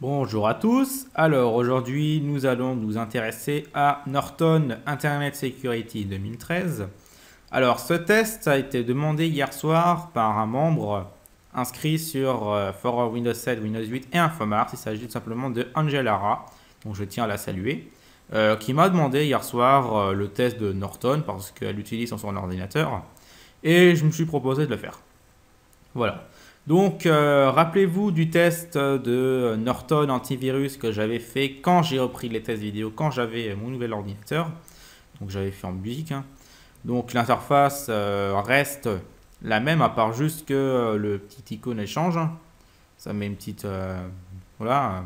Bonjour à tous. Alors aujourd'hui, nous allons nous intéresser à Norton Internet Security 2013. Alors ce test a été demandé hier soir par un membre inscrit sur Forum Windows 7, Windows 8 et Infomart. Il s'agit tout simplement de Angelara, donc je tiens à la saluer, qui m'a demandé hier soir le test de Norton parce qu'elle l'utilise sur son ordinateur et je me suis proposé de le faire. Voilà. Donc, rappelez-vous du test de Norton antivirus que j'avais fait quand j'ai repris les tests vidéo, quand j'avais mon nouvel ordinateur. Donc, j'avais fait en musique, hein. Donc, l'interface reste la même, à part juste que le petit icône elle change. Ça met une petite, voilà,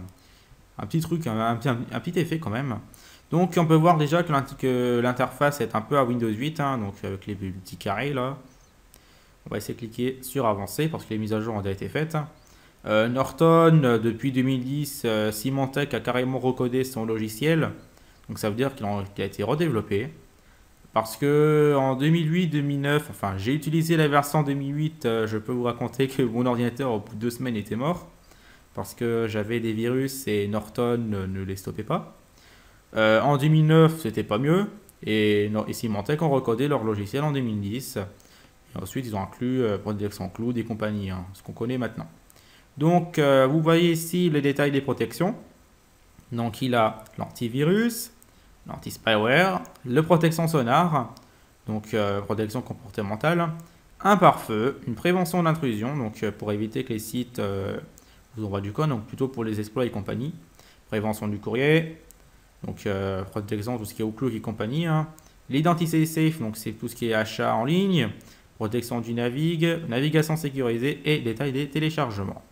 un petit truc, un petit effet quand même. Donc, on peut voir déjà que l'interface est un peu à Windows 8, hein, donc avec les petits carrés là. On va essayer de cliquer sur avancer parce que les mises à jour ont déjà été faites. Norton, depuis 2010, Symantec a carrément recodé son logiciel. Donc ça veut dire qu'il a été redéveloppé. Parce que en 2008-2009, enfin j'ai utilisé la version 2008, je peux vous raconter que mon ordinateur au bout de 2 semaines était mort. Parce que j'avais des virus et Norton ne les stoppait pas. En 2009, c'était pas mieux. Et Symantec ont recodé leur logiciel en 2010. Et ensuite, ils ont inclus protection cloud et compagnie, hein, ce qu'on connaît maintenant. Donc, vous voyez ici les détails des protections. Donc, il a l'antivirus, l'anti-spyware, le protection sonar, donc protection comportementale, un pare-feu, une prévention d'intrusion, donc pour éviter que les sites vous envoient du code, donc plutôt pour les exploits et compagnie, prévention du courrier, donc protection tout ce qui est Outlook et compagnie, hein. L'identité safe, donc c'est tout ce qui est achat en ligne, protection du navigation sécurisée et détail des téléchargements.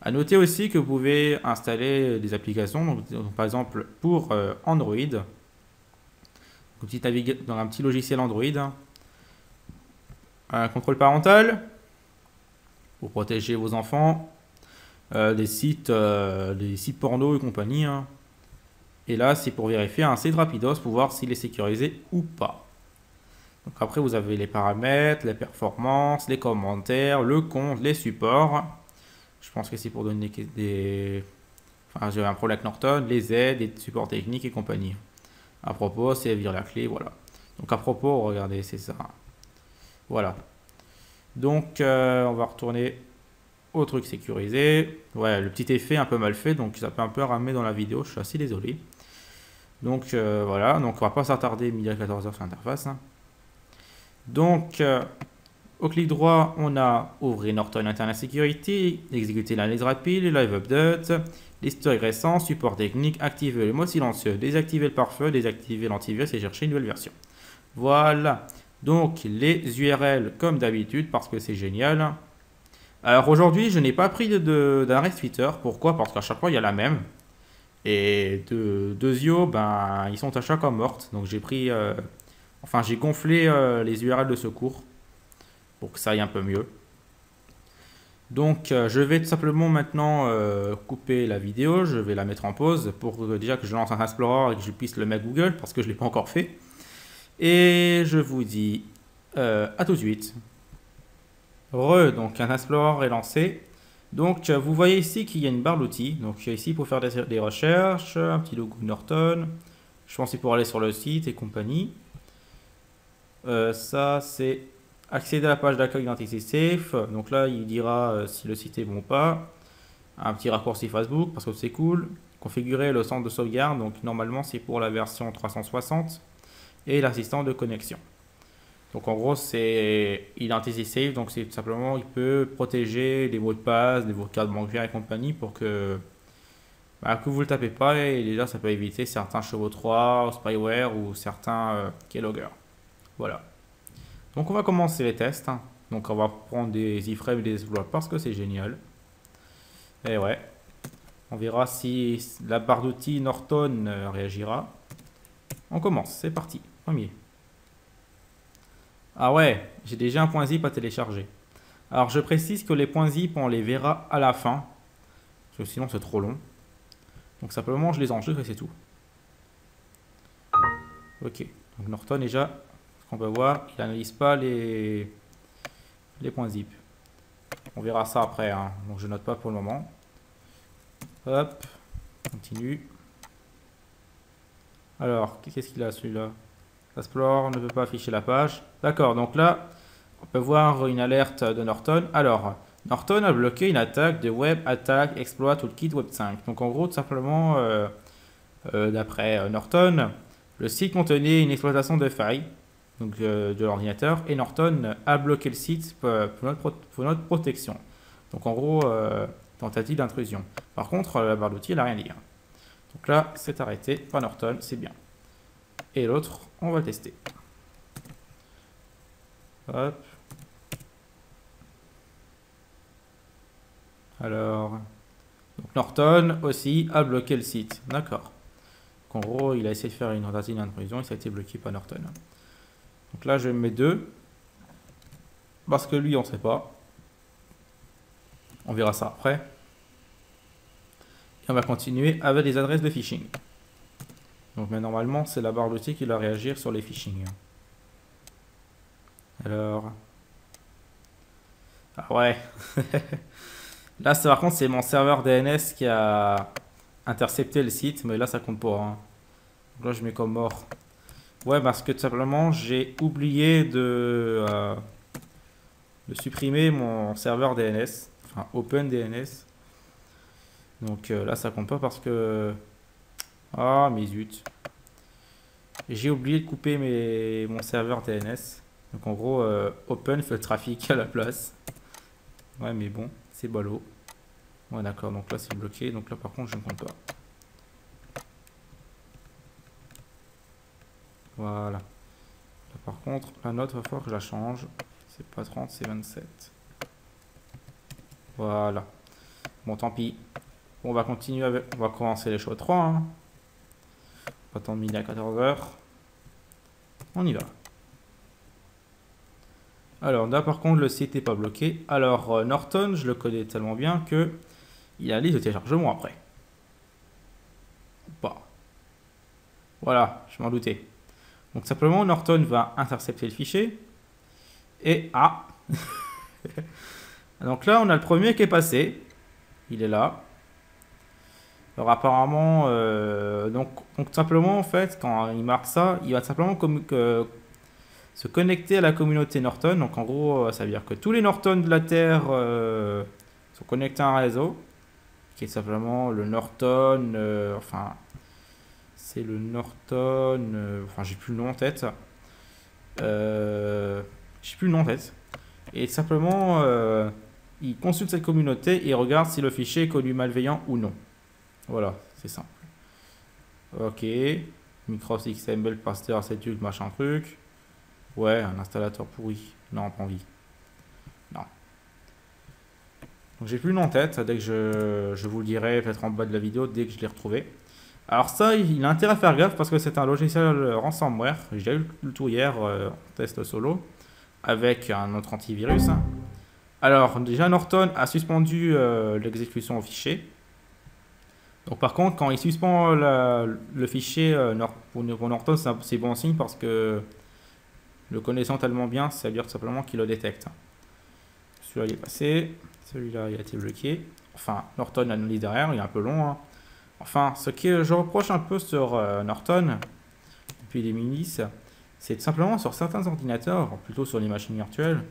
A noter aussi que vous pouvez installer des applications, donc, par exemple pour Android, dans un petit logiciel Android, un contrôle parental pour protéger vos enfants, des sites porno et compagnie, hein. Et là, c'est pour vérifier un site rapidos pour voir s'il est sécurisé ou pas. Donc après, vous avez les paramètres, les performances, les commentaires, le compte, les supports. Je pense que c'est pour donner des... Enfin, j'ai un problème avec Norton, les aides, les supports techniques et compagnie. À propos, c'est virer la clé, voilà. Donc à propos, regardez, c'est ça. Voilà. Donc, on va retourner au truc sécurisé. Ouais, le petit effet un peu mal fait, donc ça peut un peu ramer dans la vidéo, je suis assez désolé. Donc voilà, donc on va pas s'attarder midi à 14h sur l'interface, hein. Donc, au clic droit, on a ouvrir Norton Internet Security, exécuter l'analyse rapide, le live update, l'historique récent, support technique, activer le mode silencieux, désactiver le pare-feu, désactiver l'antivirus et chercher une nouvelle version. Voilà. Donc, les URL comme d'habitude parce que c'est génial. Alors aujourd'hui, je n'ai pas pris d'adresse Twitter. Pourquoi? Parce qu'à chaque fois, il y a la même. Et de Zio, ben, ils sont à chaque fois mortes. Donc j'ai pris... Enfin, j'ai gonflé les URL de secours pour que ça aille un peu mieux. Donc, je vais tout simplement maintenant couper la vidéo. Je vais la mettre en pause pour déjà que je lance un Explorer et que je puisse le mettre Google parce que je ne l'ai pas encore fait. Et je vous dis à tout de suite. Donc un Explorer est lancé. Donc, vous voyez ici qu'il y a une barre d'outils. Donc, ici pour faire des recherches, un petit logo Norton. Je pense que c'est pour aller sur le site et compagnie. Ça, c'est accéder à la page d'accueil d'identité safe. Donc là, il dira si le site est bon ou pas. Un petit raccourci Facebook parce que c'est cool. Configurer le centre de sauvegarde. Donc normalement, c'est pour la version 360. Et l'assistant de connexion. Donc en gros, c'est Identity Safe. Donc c'est tout simplement, il peut protéger les mots de passe, vos cartes bancaires et compagnie pour que vous ne le tapez pas. Et déjà, ça peut éviter certains chevaux 3, spyware ou certains keylogger. Voilà. Donc on va commencer les tests, hein. Donc on va prendre des iframes et des exploits parce que c'est génial. Et ouais. On verra si la barre d'outils Norton réagira. On commence, c'est parti. Premier. Ah ouais, j'ai déjà un point zip à télécharger. Alors je précise que les points zip on les verra à la fin. Parce que sinon c'est trop long. Donc simplement je les enregistre et c'est tout. Ok. Donc Norton déjà, on peut voir, il n'analyse pas les points zip. On verra ça après, hein. Donc je note pas pour le moment. Hop, continue. Alors, qu'est-ce qu'il a celui-là? Explore ne peut pas afficher la page. D'accord, donc là, on peut voir une alerte de Norton. Alors, Norton a bloqué une attaque de Web Attack Exploit Toolkit Web 5. Donc en gros, tout simplement, d'après Norton, le site contenait une exploitation de failles donc, de l'ordinateur et Norton a bloqué le site pour notre protection. Donc en gros, tentative d'intrusion. Par contre, la barre d'outils, elle n'a rien dit. Donc là, c'est arrêté par Norton, c'est bien. Et l'autre, on va le tester. Hop. Alors, donc Norton aussi a bloqué le site. D'accord. En gros, il a essayé de faire une tentative d'intrusion et ça a été bloqué par Norton. Donc là, je mets 2. Parce que lui, on ne sait pas. On verra ça après. Et on va continuer avec les adresses de phishing. Donc, mais normalement, c'est la barre d'outils qui va réagir sur les phishing. Alors. Ah ouais. Là, par contre, c'est mon serveur DNS qui a intercepté le site. Mais là, ça compte pas. Hein. Donc là, je mets comme mort. Ouais, parce que tout simplement, j'ai oublié de supprimer mon serveur DNS. Enfin, OpenDNS. Donc là, ça compte pas parce que... Ah, mais zut. J'ai oublié de couper mon serveur DNS. Donc en gros, Open fait le trafic à la place. Ouais, mais bon, c'est ballot. Ouais, d'accord, donc là, c'est bloqué. Donc là, par contre, je ne compte pas. Voilà. Là, par contre, la note, il va falloir que je la change. C'est pas 30, c'est 27. Voilà. Bon, tant pis. Bon, on va continuer avec... On va commencer les choses 3. Hein. On va attendre midi à 14h. On y va. Alors, là, par contre, le site n'est pas bloqué. Alors, Norton, je le connais tellement bien que il a la liste de téléchargement après. Bah. Voilà, je m'en doutais. Donc, simplement, Norton va intercepter le fichier. Et... Ah. Donc là, on a le premier qui est passé. Il est là. Alors apparemment, donc simplement en fait, quand il marque ça, il va simplement se connecter à la communauté Norton. Donc en gros, ça veut dire que tous les Norton de la Terre sont connectés à un réseau, qui est simplement le Norton, enfin, c'est le Norton, enfin j'ai plus le nom en tête. J'ai plus le nom en tête. Et simplement, il consulte cette communauté et regarde si le fichier est connu malveillant ou non. Voilà, c'est simple. Ok. Micros XML, pasteur, CETUC, machin truc. Ouais, un installateur pourri. Non, pas envie. Non. Donc j'ai plus le nom en tête. Dès que je vous le dirai peut-être en bas de la vidéo, dès que je l'ai retrouvé. Alors ça, il a intérêt à faire gaffe parce que c'est un logiciel ransomware. J'ai eu le tour hier, test solo, avec un autre antivirus. Alors déjà, Norton a suspendu l'exécution au fichier. Donc par contre, quand il suspend le fichier pour Norton, c'est bon signe parce que le connaissant tellement bien, ça veut dire tout simplement qu'il le détecte. Celui-là, il est passé. Celui-là, il a été bloqué. Enfin, Norton analyse derrière, il est un peu long. Hein. Enfin, ce que je reproche un peu sur Norton, depuis les milices, c'est tout simplement sur certains ordinateurs, plutôt sur les machines virtuelles,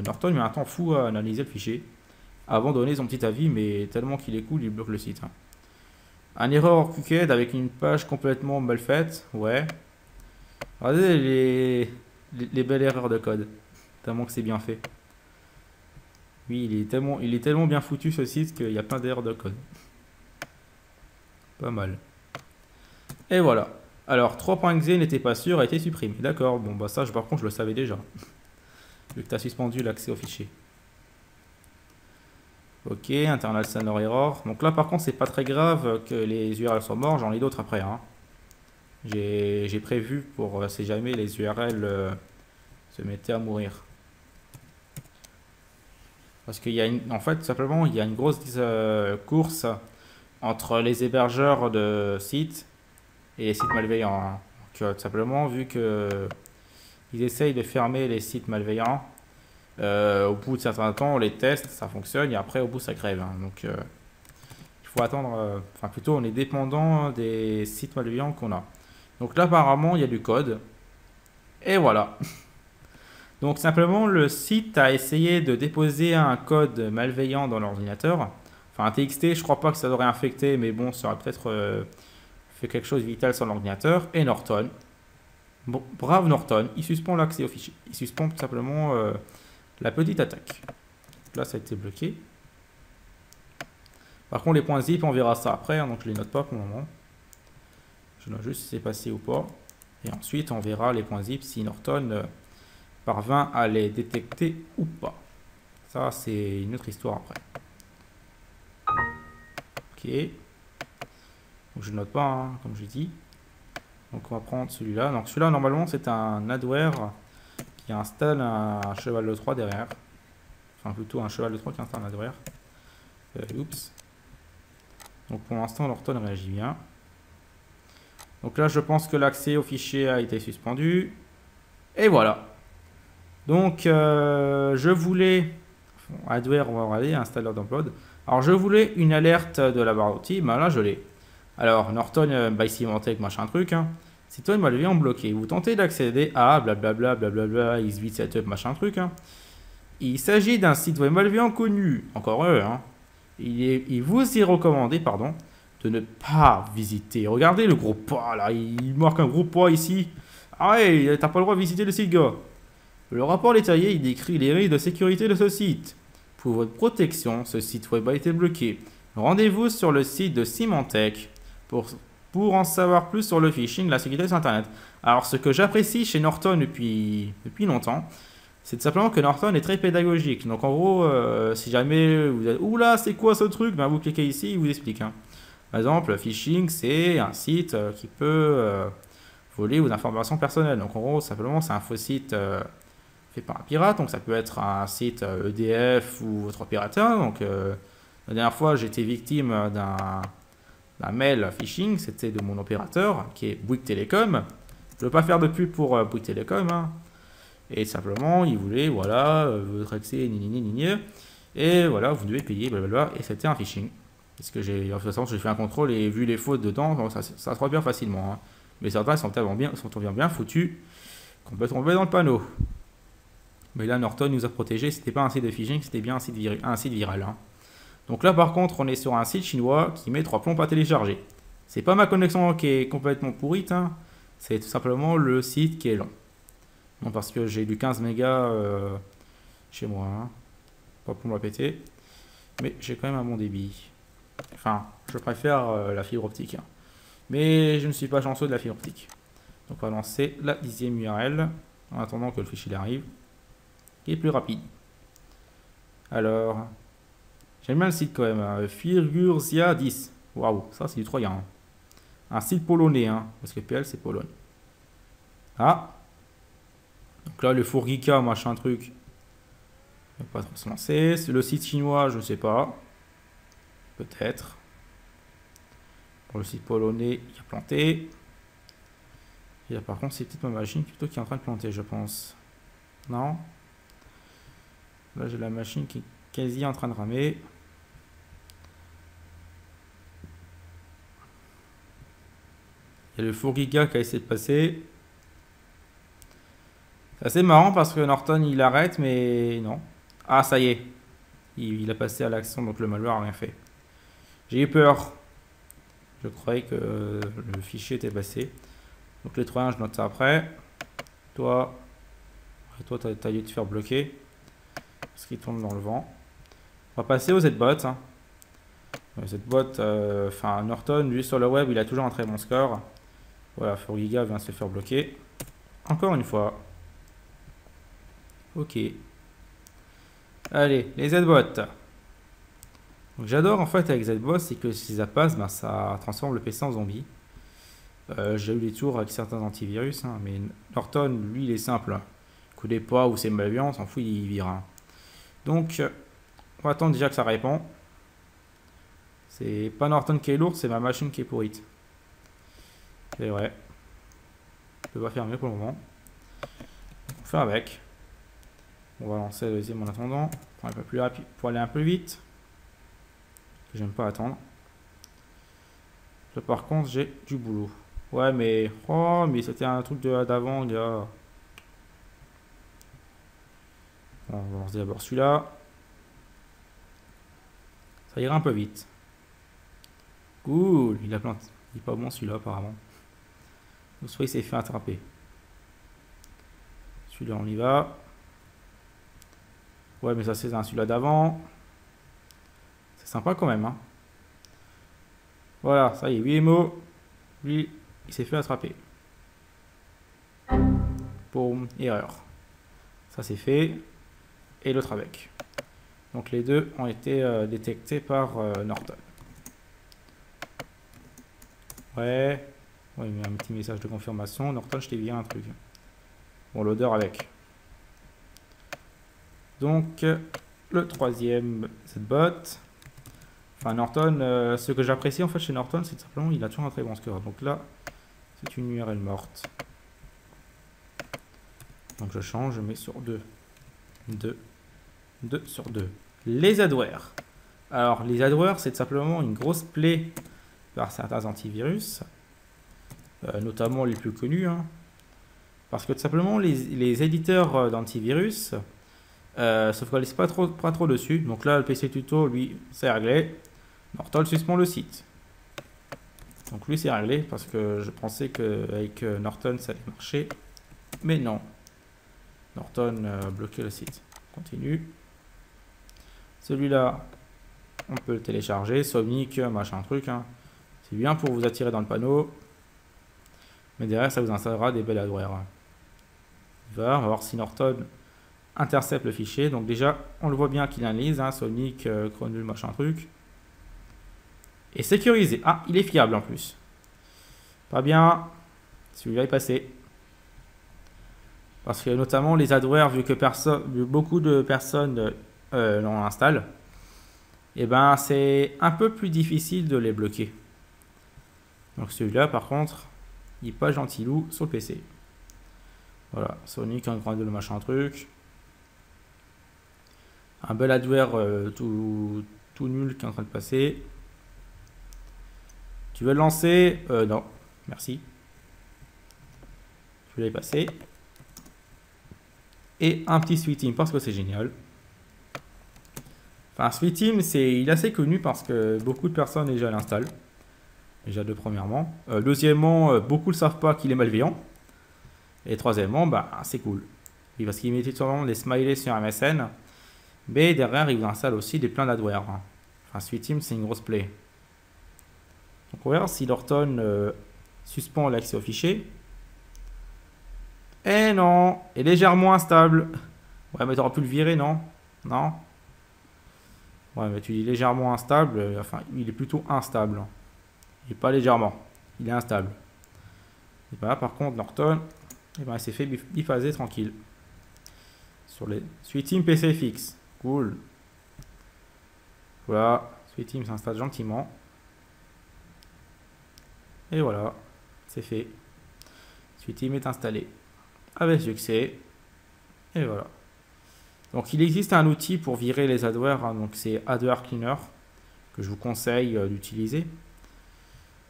Norton met un temps fou à analyser le fichier, avant de donner son petit avis, mais tellement qu'il est cool, il bloque le site. Hein. Un erreur QCAD avec une page complètement mal faite, ouais. Regardez les belles erreurs de code, tellement que c'est bien fait. Oui, il est tellement bien foutu ce site qu'il y a plein d'erreurs de code. Pas mal. Et voilà. Alors, 3.exe n'était pas sûr, a été supprimé. D'accord, bon bah ça par contre je le savais déjà. Vu que tu as suspendu l'accès au fichier. Ok, internal server error. Donc là par contre c'est pas très grave que les URL soient morts, j'en ai d'autres après. Hein. J'ai prévu pour si jamais les URL se mettaient à mourir. Parce qu'il y a en fait simplement il y a une grosse course entre les hébergeurs de sites et les sites malveillants. Hein. Donc, tout simplement vu que ils essayent de fermer les sites malveillants. Au bout de certains temps, les tests, ça fonctionne et après, au bout, ça crève. Hein. Donc, il faut attendre, enfin plutôt on est dépendant des sites malveillants qu'on a. Donc là apparemment il y a du code. Et voilà. Donc simplement le site a essayé de déposer un code malveillant dans l'ordinateur. Enfin un TXT, je crois pas que ça aurait infecté, mais bon, ça aurait peut-être fait quelque chose de vital sur l'ordinateur. Et Norton, bon, brave Norton, il suspend l'accès au fichier. Il suspend tout simplement la petite attaque. Là ça a été bloqué. Par contre les points zip, on verra ça après, hein, donc je les note pas pour le moment. Je note juste si c'est passé ou pas. Et ensuite on verra les points zip si Norton parvint à les détecter ou pas. Ça c'est une autre histoire après. Ok. Donc je ne note pas, hein, comme j'ai dit. Donc on va prendre celui-là. Donc celui-là normalement c'est un adware qui installe un cheval de 3 derrière. Enfin plutôt un cheval de 3 qui installe un adware. Oups. Donc pour l'instant Norton réagit bien. Donc là je pense que l'accès au fichier a été suspendu. Et voilà. Donc je voulais... Adware, on va regarder, installeur d'upload. Alors je voulais une alerte de la barre d'outils, ben là je l'ai. Alors Norton by Symantec machin truc, hein. C'est toi malveillant bloqué. Vous tentez d'accéder à blablabla blablabla x8 setup machin truc, hein. Il s'agit d'un site web malveillant connu, encore eux, hein. Il vous est recommandé, pardon, de ne pas visiter. Regardez le gros pas là, il marque un gros pas ici. Ah ouais, t'as pas le droit de visiter le site, gars. Le rapport détaillé, il décrit les risques de sécurité de ce site. Pour votre protection, ce site web a été bloqué. Rendez-vous sur le site de Symantec pour en savoir plus sur le phishing, la sécurité sur Internet. Alors, ce que j'apprécie chez Norton depuis longtemps, c'est tout simplement que Norton est très pédagogique. Donc, en gros, si jamais vous êtes « Oula, c'est quoi ce truc ?» Ben, vous cliquez ici, il vous explique. Hein. Par exemple, le phishing, c'est un site qui peut voler vos informations personnelles. Donc, en gros, simplement, c'est un faux site fait par un pirate. Donc, ça peut être un site EDF ou votre opérateur. Donc, la dernière fois, j'étais victime d'un mail phishing, c'était de mon opérateur qui est Bouygues Télécom. Je ne veux pas faire de pub pour Bouygues Télécom, hein. Et simplement, il voulait, voilà, votre accès, et voilà, vous devez payer, blablabla, et c'était un phishing. Parce que de toute façon, j'ai fait un contrôle et vu les fautes dedans, ça se repère facilement, hein. Mais certains sont tellement bien foutus qu'on peut tomber dans le panneau. Mais là, Norton nous a protégés, c'était pas un site de phishing, c'était bien un site viral, hein. Donc là par contre on est sur un site chinois qui met 3 plombs à télécharger. C'est pas ma connexion qui est complètement pourrite, hein. C'est tout simplement le site qui est lent. Non parce que j'ai du 15 mégas chez moi, hein. Pas pour me la péter. Mais j'ai quand même un bon débit. Enfin, je préfère la fibre optique, hein. Mais je ne suis pas chanceux de la fibre optique. Donc on va lancer la 10e URL en attendant que le fichier arrive. Qui est plus rapide. Alors... J'aime bien le site quand même, hein. Firgurzia 10. Waouh, ça c'est du troyen, hein. Un site polonais, hein, parce que PL c'est Pologne. Ah. Donc là le Fourgika, machin truc. Il va pas trop se lancer. C'est le site chinois, je sais pas. Peut-être. Pour le site polonais, il a planté. Et là par contre c'est peut-être ma machine plutôt qui est en train de planter, je pense. Non. Là j'ai la machine qui est quasi en train de ramer. Il y a le Fourgiga qui a essayé de passer. C'est assez marrant parce que Norton il arrête mais non. Ah ça y est. Il a passé à l'action donc le malware a rien fait. J'ai eu peur. Je croyais que le fichier était passé. Donc les troyens je note ça après. Toi t'as dû te faire bloquer. Parce qu'il tourne dans le vent. On va passer aux Z-Bot, hein. Z-Bot, enfin Norton, lui sur le web, il a toujours un très bon score. Voilà, Fourgiga vient de se faire bloquer. Encore une fois. Ok. Allez, les Z-Bots. Donc j'adore en fait avec Z-Bot, c'est que si ça passe, ben, ça transforme le PC en zombie. J'ai eu des tours avec certains antivirus, hein, mais Norton, lui, il est simple. Il connaît pas où c'est malveillant, on s'en fout, il vire, hein. Donc, on va attendre déjà que ça répond. C'est pas Norton qui est lourd, c'est ma machine qui est pourrite. C'est vrai. Je peux pas faire mieux pour le moment. On fait avec. On va lancer le deuxième en attendant. Pour aller un peu plus rapide, pour aller un peu vite. J'aime pas attendre. Là, par contre, j'ai du boulot. Ouais, mais... Oh, mais c'était un truc d'avant, gars. Bon, on va lancer d'abord celui-là. Ça ira un peu vite. Cool, il a planté. Il est pas bon celui-là, apparemment. Donc, soit il s'est fait attraper. Celui-là, on y va. Ouais, mais ça, c'est un celui-là d'avant. C'est sympa quand même, hein. Voilà, ça y est, 8 mots. Lui, il s'est fait attraper. Boum, erreur. Ça, c'est fait. Et l'autre avec. Donc, les deux ont été détectés par Norton. Ouais. Ouais, il met un petit message de confirmation. Norton, je t'ai viré un truc. Bon, l'odeur avec. Donc, le troisième, cette botte. Enfin, Norton, ce que j'apprécie en fait chez Norton, c'est simplement il a toujours un très bon score. Donc là, c'est une URL morte. Donc je change, je mets sur 2. 2. 2 sur 2. Les adwares. Alors, les adwares, c'est simplement une grosse plaie par certains antivirus, notamment les plus connus. Hein. Parce que tout simplement, les éditeurs d'antivirus se focalisent pas trop dessus. Donc là, le PC Tuto, lui, c'est réglé. Norton suspend le site. Donc lui, c'est réglé parce que je pensais qu'avec Norton, ça allait marcher. Mais non. Norton a bloqué le site. Continue. Celui-là, on peut le télécharger. Somnic, machin truc. Hein. C'est bien pour vous attirer dans le panneau. Mais derrière, ça vous installera des belles adwares. On va voir si Norton intercepte le fichier. Donc déjà, on le voit bien qu'il analyse. Hein, Somnic, Cronul, machin truc. Et sécurisé. Ah, il est fiable en plus. Pas bien. Celui-là est passé. Parce que notamment les adwares, vu que beaucoup de personnes l'en installent, et ben c'est un peu plus difficile de les bloquer. Donc celui-là, par contre, il n'est pas gentilou sur le PC. Voilà, Sonic, un grand de le machin truc. Un bel adware tout nul qui est en train de passer. Tu veux le lancer? Non, merci. Je vais y passer. Et un petit Sweeteam parce que c'est génial. Enfin, Sweeteam, il est assez connu parce que beaucoup de personnes déjà l'installent. Déjà premièrement. Deuxièmement, beaucoup ne savent pas qu'il est malveillant. Et troisièmement, bah, c'est cool. Oui, parce qu'il met tout simplement des smileys sur MSN. Mais derrière, il vous installe aussi des plein d'adwares. Enfin, Sweeteam, c'est une grosse plaie. Donc on va voir si Norton suspend l'accès au fichier. Eh non, est légèrement instable. Ouais, mais t'aurais pu le virer, non? Non? Ouais, mais tu dis légèrement instable. Enfin, il est plutôt instable. Il n'est pas légèrement. Il est instable. Et ben là, par contre, Norton, eh ben, il s'est fait biphaser tranquille. Sur les Sweeteam PC fixe. Cool. Voilà. Sweeteam s'installe gentiment. Et voilà. C'est fait. Sweeteam est installé. Avec succès. Et voilà. Donc il existe un outil pour virer les adwares, hein, donc c'est Adware Cleaner que je vous conseille d'utiliser,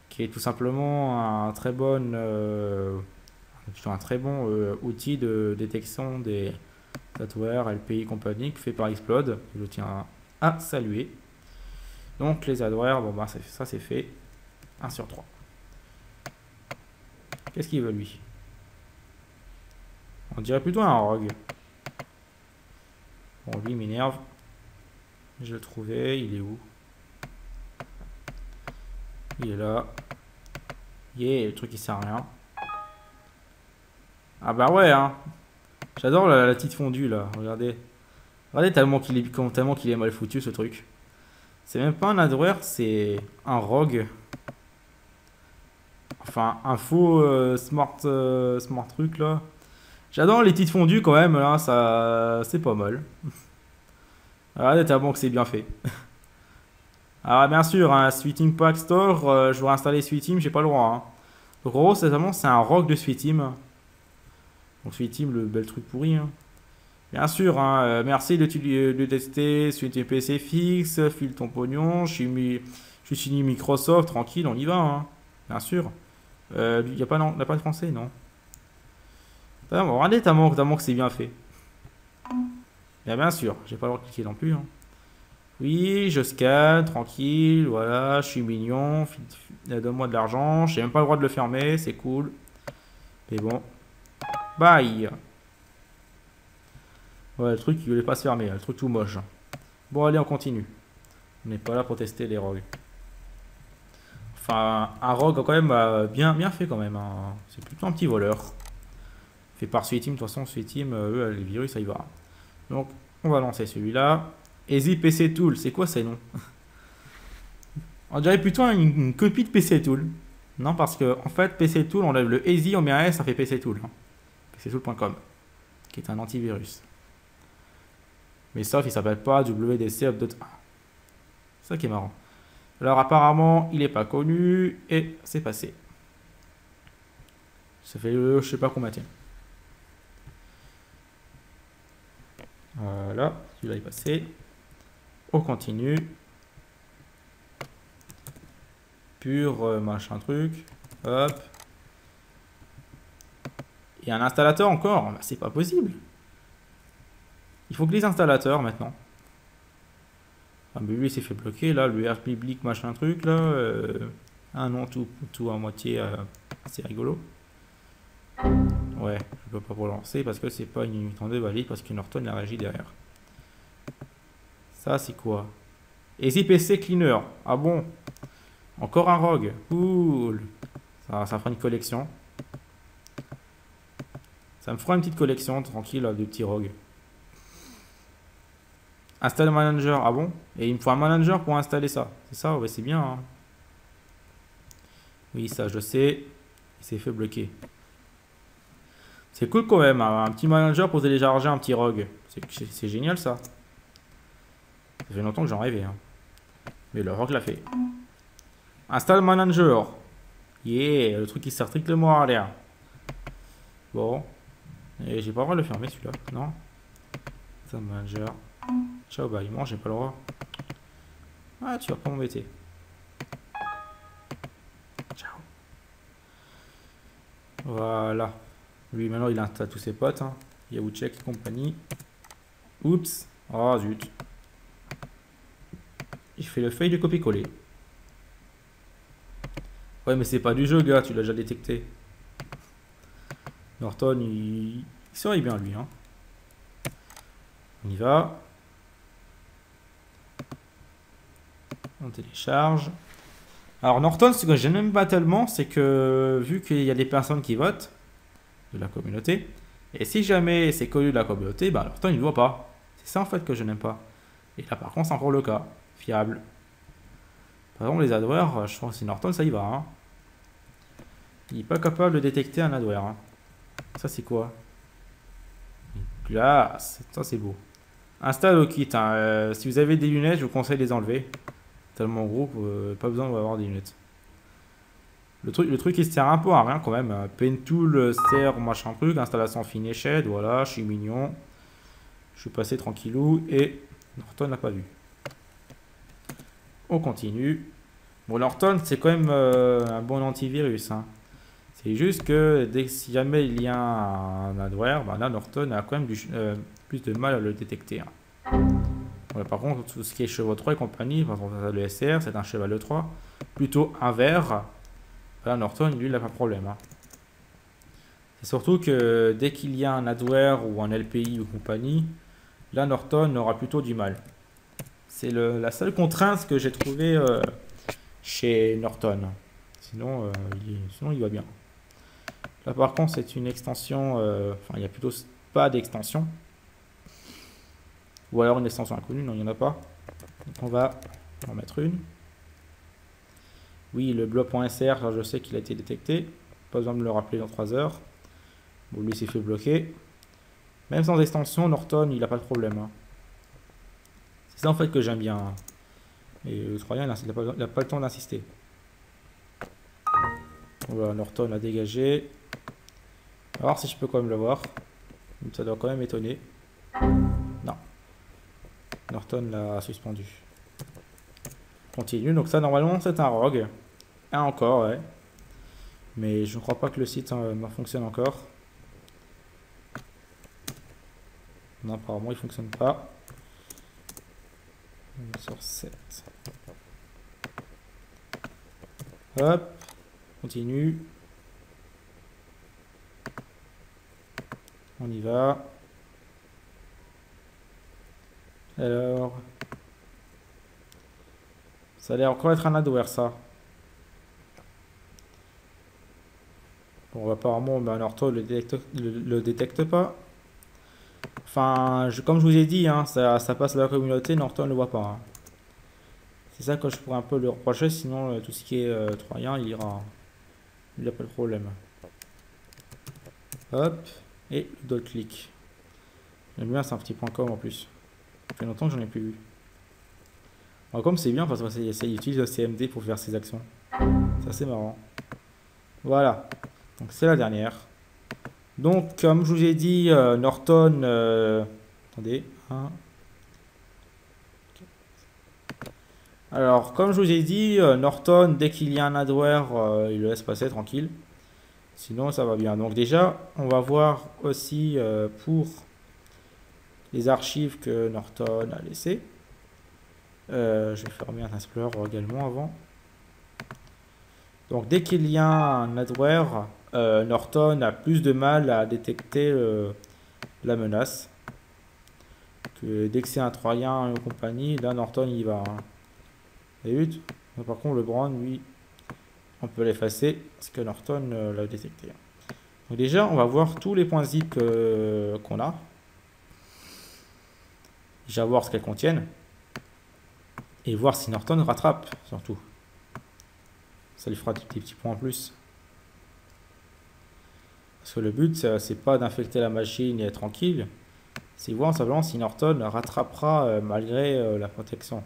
qui est tout simplement un très bon, outil de détection des adwares, LPI compagnie fait par Explode. Je le tiens à saluer. Donc les adwares, bon bah ça c'est fait. 1 sur 3. Qu'est-ce qu'il veut lui? On dirait plutôt un rogue. Bon, lui m'énerve. Je le trouvais. Il est où? Il est là. Yeah, le truc qui sert à rien. Ah bah ouais, hein. J'adore la petite fondue là. Regardez. Regardez tellement qu'il est mal foutu ce truc. C'est même pas un adware, c'est un rogue. Enfin, un faux smart truc là. J'adore les petites fondues quand même, là, ça, c'est pas mal. Regardez tellement que c'est bien fait. Alors bien sûr, un Sweeteam Pack Store, je voudrais installer Sweeteam, j'ai pas le droit. Hein. Donc en gros, c'est un rogue de Sweeteam. Donc Sweeteam, le bel truc pourri. Hein. Bien sûr, hein, merci de tester Sweeteam PC fixe, file ton pognon, je suis signé Microsoft, tranquille, on y va, hein. Bien sûr. Il n'y a pas, non, pas de français, non. Bon, regardez, ta manque, c'est bien fait. Bien sûr, j'ai pas le droit de cliquer non plus, hein. Oui, je scanne, tranquille, voilà, je suis mignon, donne-moi de l'argent, j'ai même pas le droit de le fermer, c'est cool. Mais bon, bye. Ouais, le truc, il voulait pas se fermer, le truc tout moche. Bon, allez, on continue. On n'est pas là pour tester les rogues. Enfin, un rogue quand même bien fait quand même, hein. C'est plutôt un petit voleur. Fait par Sweeteam, de toute façon, Sweeteam, eux, les virus, ça y va. Donc, on va lancer celui-là. Easy PC Tool, c'est quoi ces noms? On dirait plutôt une copie de PC Tool. Non, parce que en fait, PC Tool, on lève le Easy, on met un S, ça fait PC Tool. Hein. PCTool.com, qui est un antivirus. Mais sauf, il s'appelle pas WDC Update 1. C'est ça qui est marrant. Alors apparemment, il n'est pas connu et c'est passé. Ça fait je sais pas combien. Voilà, celui-là est passé. On continue. Pur machin truc. Hop. Et un installateur encore. Bah, c'est pas possible. Il faut que les installateurs maintenant. Ah, mais lui il s'est fait bloquer là. Le R public machin truc là. Ah non, tout à moitié. C'est rigolo. Ouais, je peux pas relancer parce que c'est pas une unité en deux valide parce que Norton la régie derrière. Ça c'est quoi? Easy PC Cleaner. Ah bon? Encore un rogue. Cool. Ça fera une collection. Ça me fera une petite collection tranquille de petits rogues. Install manager. Ah bon? Et il me faut un manager pour installer ça. C'est ça? Ouais, c'est bien. Hein. Oui, ça je sais. Il s'est fait bloquer. C'est cool quand même. Un petit manager pour télécharger un petit rogue. C'est génial ça. Ça fait longtemps que j'en rêvais. Hein. Mais le rogue l'a fait. Install manager. Yeah, le truc qui sert strictement à rien. Bon. Et j'ai pas le droit de le fermer celui-là. Non. Install manager. Ciao, bah il mange, j'ai pas le droit. Ah, tu vas pas m'embêter. Ciao. Voilà. Lui, maintenant, il installe tous ses potes. Hein. Yahoo Check et compagnie. Oups. Oh, zut. Il fait le fail de copier-coller. Ouais, mais c'est pas du jeu, gars. Tu l'as déjà détecté. Norton, il serait bien, lui. Hein. On y va. On télécharge. Alors Norton, ce que je n'aime pas tellement, c'est que vu qu'il y a des personnes qui votent de la communauté, et si jamais c'est connu de la communauté, bah Norton il ne voit pas. C'est ça en fait que je n'aime pas. Et là par contre c'est encore le cas. Fiable. Par exemple les adwares, je pense que si Norton ça y va. Hein. Il n'est pas capable de détecter un adware. Hein. Ça c'est quoi? Classe. Ça c'est beau. Install au kit. Hein. Si vous avez des lunettes, je vous conseille de les enlever. Tellement gros, pas besoin d'avoir des lunettes. Le truc il sert un peu à rien quand même. Pen tool sert machin truc, installation finished, voilà, je suis mignon. Je suis passé tranquillou et Norton n'a pas vu. On continue. Bon, Norton c'est quand même un bon antivirus. Hein. C'est juste que dès que si jamais il y a un adware, bah là Norton a quand même plus de mal à le détecter. Hein. Ouais, par contre, tout ce qui est chevaux 3 et compagnie, par exemple, le SR, c'est un cheval de 3. Plutôt un vert. Là, Norton, lui, il n'a pas de problème. Hein. C'est surtout que dès qu'il y a un adware ou un LPI ou compagnie, là, Norton aura plutôt du mal. C'est la seule contrainte que j'ai trouvée chez Norton. Sinon, il va bien. Là, par contre, c'est une extension. Enfin, il n'y a plutôt pas d'extension. Ou alors une extension inconnue, non, il n'y en a pas. Donc on va en mettre une. Oui, le bloc.sr, je sais qu'il a été détecté. Pas besoin de me le rappeler dans 3 heures. Bon, lui, s'est fait bloquer. Même sans extension, Norton, il n'a pas de problème. Hein. C'est ça, en fait, que j'aime bien. Hein. Et le Troyen, il n'a pas le temps d'insister. Voilà, Norton a dégagé. On va voir si je peux quand même le voir. Ça doit quand même étonner. Non. Norton l'a suspendu. Continue. Donc ça, normalement, c'est un rogue. Un encore, ouais. Mais je ne crois pas que le site fonctionne encore. Non, apparemment, il fonctionne pas. Sur 7. Hop. Continue. On y va. Alors. Ça a l'air encore être un adware, ça. Bon, apparemment, Norton le détecte pas. Enfin, comme je vous ai dit, hein, ça passe à la communauté, Norton ne le voit pas. Hein. C'est ça que je pourrais un peu le reprocher, sinon tout ce qui est troyen, il ira. Il n'y a pas de problème. Hop, et le double clic. J'aime bien, c'est un petit point com en plus. Ça fait longtemps que j'en ai plus vu. Alors, comme c'est bien parce qu'il utilise le CMD pour faire ses actions. C'est assez marrant. Voilà, donc c'est la dernière. Donc, comme je vous ai dit, Norton. Attendez. Hein. Alors, comme je vous ai dit, Norton, dès qu'il y a un adware, il le laisse passer tranquille. Sinon, ça va bien. Donc, déjà, on va voir aussi pour les archives que Norton a laissées. Je vais fermer un Explorer également avant. Donc, dès qu'il y a un adware, Norton a plus de mal à détecter la menace. Dès que c'est un troyen et compagnie, là Norton y va. Hein. Et par contre, le Brown, lui, on peut l'effacer parce que Norton l'a détecté. Donc, déjà, on va voir tous les points zip qu'on a. Déjà voir ce qu'elles contiennent. Et voir si Norton rattrape, surtout. Ça lui fera des petits points en plus. Parce que le but, c'est pas d'infecter la machine et être tranquille. C'est voir simplement si Norton rattrapera malgré la protection.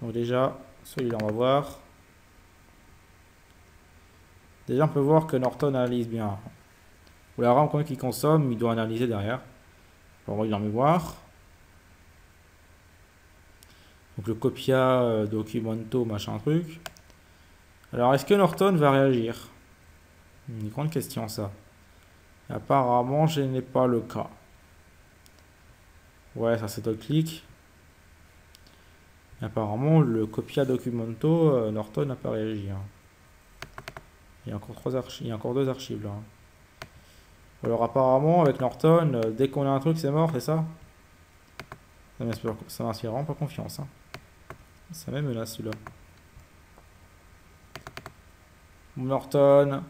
Donc déjà, celui-là, on va voir. Déjà, on peut voir que Norton analyse bien. Ou la RAM qu'il consomme, il doit analyser derrière. On va y en mémoire. Donc le copia documento machin truc. Alors est-ce que Norton va réagir? Une grande question ça. Apparemment je n'ai pas le cas. Ouais, ça c'est double clic. Apparemment le copia documento Norton n'a pas réagi. Hein. Il y a encore il y a encore deux archives là. Alors apparemment avec Norton, dès qu'on a un truc c'est mort, c'est ça? Ça m'inspire vraiment pas confiance. Hein. Ça me menace celui-là. Norton,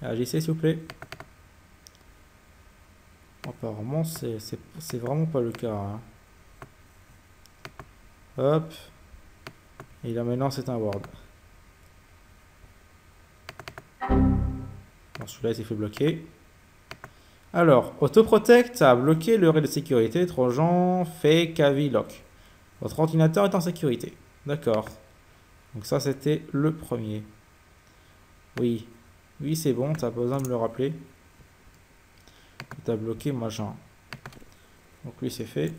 réagissez s'il vous plaît. Apparemment, c'est vraiment pas le cas. Hein. Hop. Et là maintenant, c'est un Word. Bon, celui-là, il s'est fait bloquer. Alors, Autoprotect a bloqué le relais de sécurité Trojan Fake AV Lock. Votre ordinateur est en sécurité. D'accord. Donc ça, c'était le premier. Oui. Oui, c'est bon, t'as pas besoin de me le rappeler. T'as bloqué machin. Donc lui, c'est fait.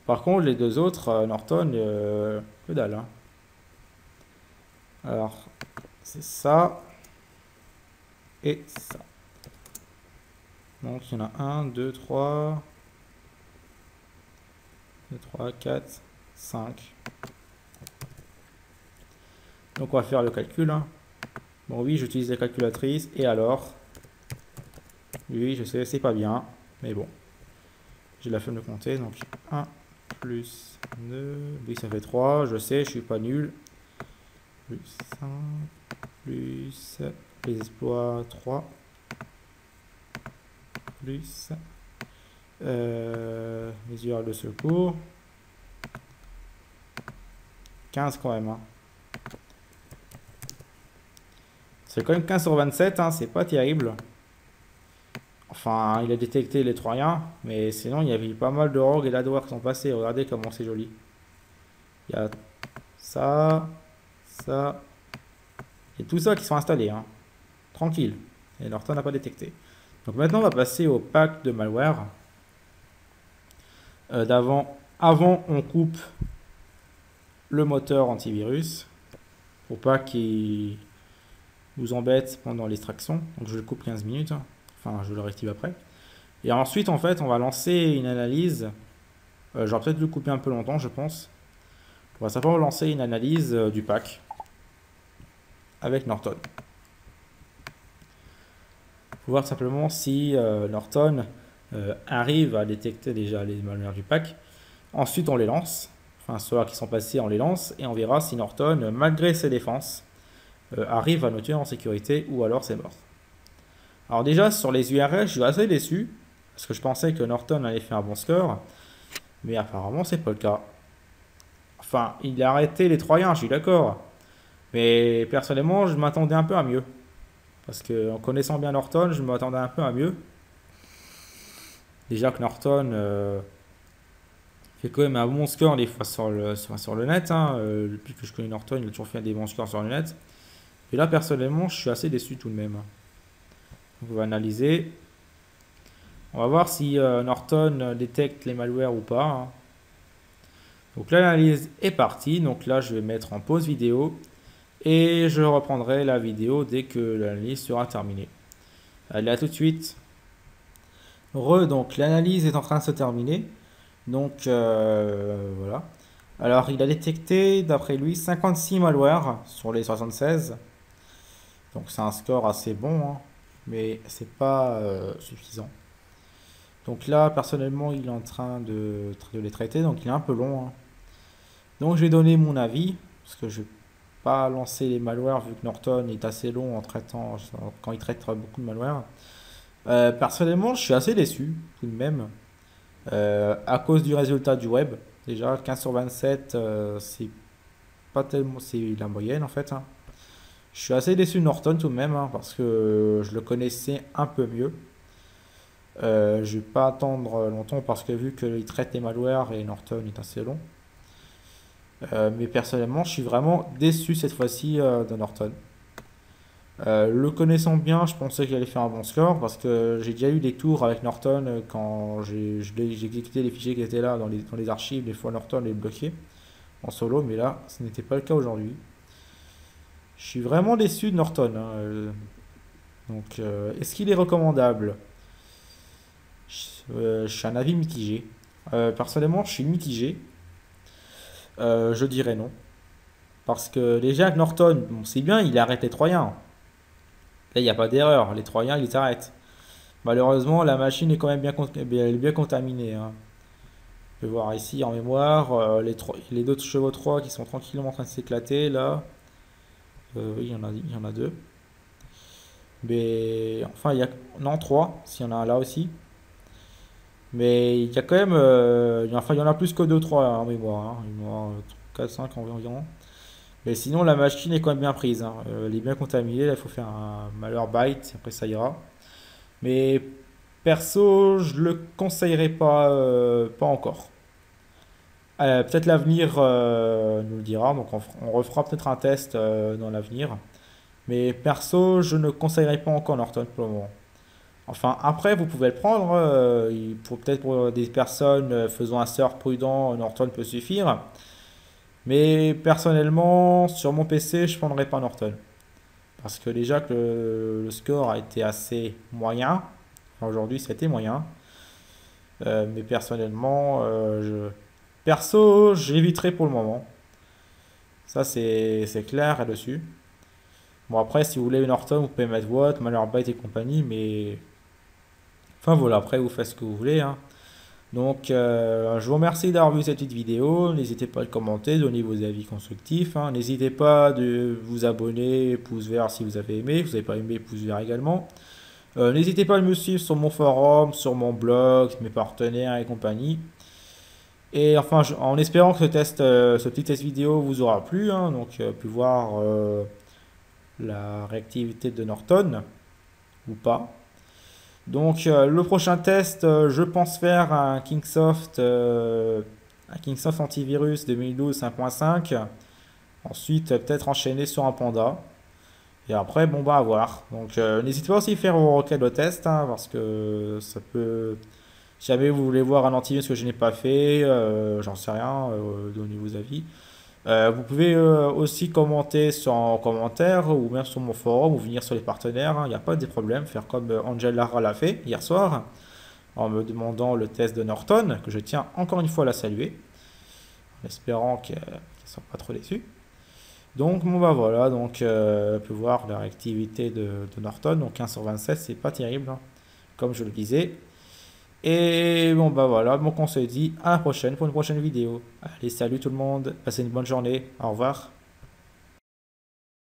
Par contre, les deux autres, Norton, que dalle. Hein. Alors, c'est ça. Et ça. Donc, il y en a 1, 2, 3. 2, 3, 4, 5. Donc, on va faire le calcul. Hein. Bon, oui, j'utilise la calculatrice. Et alors? Oui, je sais, c'est pas bien. Mais bon. J'ai la flemme de compter. Donc, 1 plus 2. Oui, ça fait 3. Je sais, je suis pas nul. Plus 5. Plus les exploits 3. Plus les URL de secours. 15 quand même. Hein. C'est quand même 15 sur 27, hein, c'est pas terrible. Enfin, il a détecté les Troyens, mais sinon il y avait pas mal de rogues et d'adwares qui sont passés. Regardez comment c'est joli. Il y a ça, ça, et tout ça qui sont installés. Hein. Tranquille. Et Norton n'a pas détecté. Donc maintenant, on va passer au pack de malware. Avant, on coupe le moteur antivirus pour pas qu'il nous embête pendant l'extraction. Donc je le coupe 15 minutes, enfin je le rectifie après. Et ensuite en fait on va lancer une analyse. J'aurais peut-être le couper un peu longtemps je pense. On va simplement lancer une analyse du pack avec Norton. Pour voir simplement si Norton arrive à détecter déjà les malwares du pack. Ensuite on les lance, enfin ceux qui sont passés on les lance et on verra si Norton, malgré ses défenses, arrive à nous tenir en sécurité ou alors c'est mort. Alors déjà sur les URL je suis assez déçu parce que je pensais que Norton allait faire un bon score, mais apparemment c'est pas le cas. Enfin il a arrêté les Troyens, je suis d'accord, mais personnellement je m'attendais un peu à mieux. Parce que en connaissant bien Norton, je m'attendais un peu à mieux. Déjà que Norton fait quand même un bon score des fois sur le net. Depuis que je connais Norton, il a toujours fait des bons scores sur le net. Et là, personnellement, je suis assez déçu tout de même. Donc, on va analyser. On va voir si Norton détecte les malwares ou pas. Donc l'analyse est partie. Donc là, je vais mettre en pause vidéo. Et je reprendrai la vidéo dès que l'analyse sera terminée. Allez, à tout de suite. Donc l'analyse est en train de se terminer. Donc voilà. Alors il a détecté, d'après lui, 56 malwares sur les 76. Donc c'est un score assez bon, mais c'est pas suffisant. Donc là, personnellement, il est en train de les traiter, donc il est un peu long. Donc je vais donner mon avis, parce que je vais pas lancer les malwares vu que Norton est assez long en traitant, quand il traite beaucoup de malwares. Personnellement, je suis assez déçu tout de même à cause du résultat du web. Déjà, 15 sur 27, c'est pas tellement, c'est la moyenne en fait. Je suis assez déçu de Norton tout de même parce que je le connaissais un peu mieux. Je vais pas attendre longtemps parce que vu qu'il traite les malwares et Norton est assez long. Mais personnellement, je suis vraiment déçu cette fois-ci de Norton. Le connaissant bien, je pensais qu'il allait faire un bon score parce que j'ai déjà eu des tours avec Norton quand j'ai exécuté les fichiers qui étaient là dans les archives. Des fois, Norton les bloquait en solo, mais là, ce n'était pas le cas aujourd'hui. Je suis vraiment déçu de Norton. Donc, est-ce qu'il est recommandable? Je suis un avis mitigé. Personnellement, je suis mitigé. Je dirais non. Parce que déjà, Norton, bon, c'est bien, il arrête les Troyens. Là, il n'y a pas d'erreur. Les Troyens, ils s'arrêtent. Malheureusement, la machine est quand même elle est bien contaminée. On peut voir ici en mémoire les deux chevaux 3 qui sont tranquillement en train de s'éclater là. Oui, il y en a deux. Mais enfin, il y a non 3, s'il y en a un là aussi. Mais il y a quand même enfin, il y en a plus que 2 3 en mémoire. Il y en a 4 5 environ. Mais sinon, la machine est quand même bien prise. Elle est bien contaminée. Là, il faut faire un malware byte. Après, ça ira. Mais perso, je le conseillerais pas encore. Peut-être l'avenir nous le dira. Donc, on refera peut-être un test dans l'avenir. Mais perso, je ne conseillerais pas encore Norton pour le moment. Enfin, après, vous pouvez le prendre. Peut-être pour des personnes faisant un surf prudent, Norton peut suffire. Mais personnellement, sur mon PC, je ne prendrais pas Norton. Parce que déjà que le score a été assez moyen. Enfin, aujourd'hui, ça a été moyen. Mais personnellement, perso, j'éviterai pour le moment. Ça, c'est clair là-dessus. Bon, après, si vous voulez une Norton, vous pouvez mettre Watt, Malwarebytes et compagnie. Mais enfin, voilà, après, vous faites ce que vous voulez. Donc, je vous remercie d'avoir vu cette petite vidéo. N'hésitez pas à le commenter, donner vos avis constructifs. N'hésitez pas de vous abonner, pouce vert si vous avez aimé. Si vous n'avez pas aimé, pouce vert également. N'hésitez pas à me suivre sur mon forum, sur mon blog, mes partenaires et compagnie. Et enfin, en espérant que ce petit test vidéo vous aura plu, donc pu voir la réactivité de Norton ou pas. Donc le prochain test, je pense faire un Kingsoft antivirus 2012 5.5. Ensuite, peut-être enchaîner sur un Panda. Et après, bon bah à voir. Donc n'hésitez pas aussi à faire vos requêtes de test, parce que ça peut. Si jamais vous voulez voir un antivirus que je n'ai pas fait, j'en sais rien, donnez vos avis. Vous pouvez aussi commenter en commentaire ou même sur mon forum ou venir sur les partenaires, hein, il n'y a pas de problème. Faire comme Angel Lara l'a fait hier soir en me demandant le test de Norton, que je tiens encore une fois à la saluer, en espérant qu'elle ne soit pas trop déçue. Donc bon bah voilà, donc on peut voir la réactivité de Norton, donc 15 sur 27, c'est pas terrible, hein, comme je le disais. Et bon bah voilà, donc on se dit à la prochaine pour une prochaine vidéo. Allez, salut tout le monde, passez une bonne journée, au revoir.